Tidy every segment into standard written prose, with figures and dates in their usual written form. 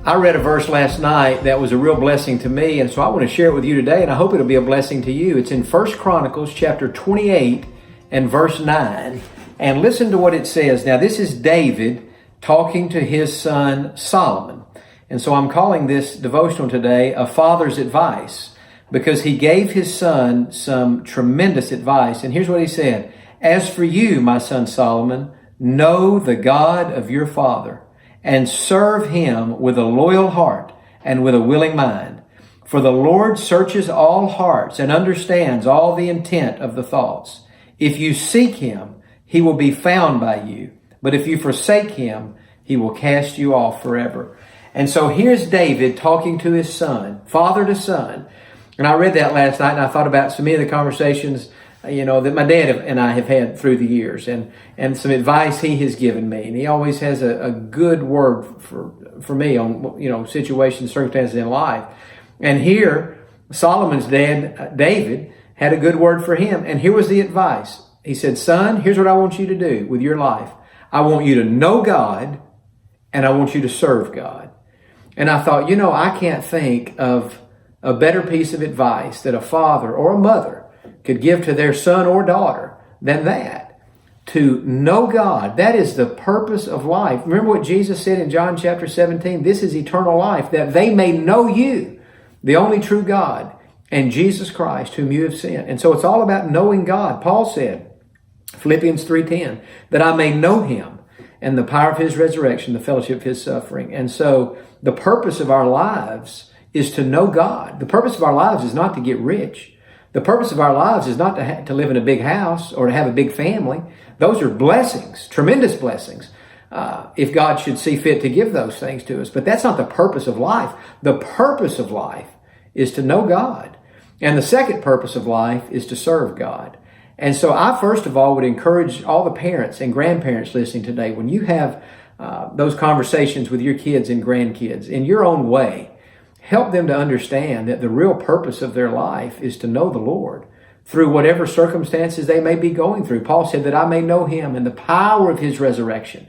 I read a verse last night that was a real blessing to me, and so I want to share it with you today, and I hope it'll be a blessing to you. It's in 1 Chronicles chapter 28 and verse 9. And listen to what it says. Now, this is David talking to his son Solomon. And so I'm calling this devotional today a father's advice, because he gave his son some tremendous advice. And here's what he said. As for you, my son Solomon, know the God of your father, and serve him with a loyal heart and with a willing mind. For the Lord searches all hearts and understands all the intent of the thoughts. If you seek him, he will be found by you. But if you forsake him, he will cast you off forever. And so here's David talking to his son, father to son. And I read that last night, and I thought about so many of the conversations that my dad and I have had through the years, and some advice he has given me. And he always has a good word for me on, situations, circumstances in life. And here, Solomon's dad, David, had a good word for him. And here was the advice. He said, son, here's what I want you to do with your life. I want you to know God, and I want you to serve God. And I thought, I can't think of a better piece of advice that a father or a mother could give to their son or daughter than that. To know God, that is the purpose of life. Remember what Jesus said in John chapter 17, this is eternal life, that they may know you, the only true God, and Jesus Christ, whom you have sent. And so it's all about knowing God. Paul said, Philippians 3:10, that I may know him and the power of his resurrection, the fellowship of his suffering. And so the purpose of our lives is to know God. The purpose of our lives is not to get rich. The purpose of our lives is not to live in a big house or to have a big family. Those are blessings, tremendous blessings, if God should see fit to give those things to us. But that's not the purpose of life. The purpose of life is to know God. And the second purpose of life is to serve God. And so I, first of all, would encourage all the parents and grandparents listening today, when you have those conversations with your kids and grandkids in your own way, help them to understand that the real purpose of their life is to know the Lord through whatever circumstances they may be going through. Paul said that I may know him and the power of his resurrection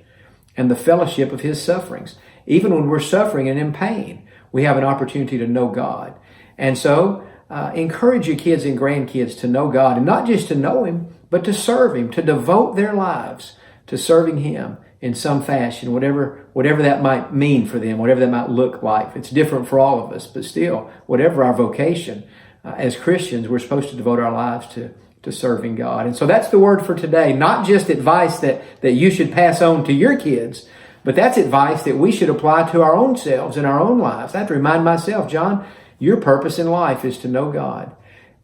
and the fellowship of his sufferings. Even when we're suffering and in pain, we have an opportunity to know God. And so encourage your kids and grandkids to know God, and not just to know him, but to serve him, to devote their lives to serving him in some fashion, whatever that might mean for them, whatever that might look like. It's different for all of us, but still, whatever our vocation, as Christians, we're supposed to devote our lives to serving God. And so that's the word for today. Not just advice that you should pass on to your kids, but that's advice that we should apply to our own selves in our own lives. I have to remind myself, John, your purpose in life is to know God,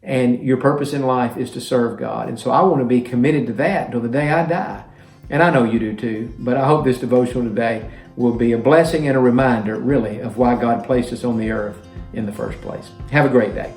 and your purpose in life is to serve God. And so I want to be committed to that until the day I die. And I know you do too, but I hope this devotional today will be a blessing and a reminder, really, of why God placed us on the earth in the first place. Have a great day.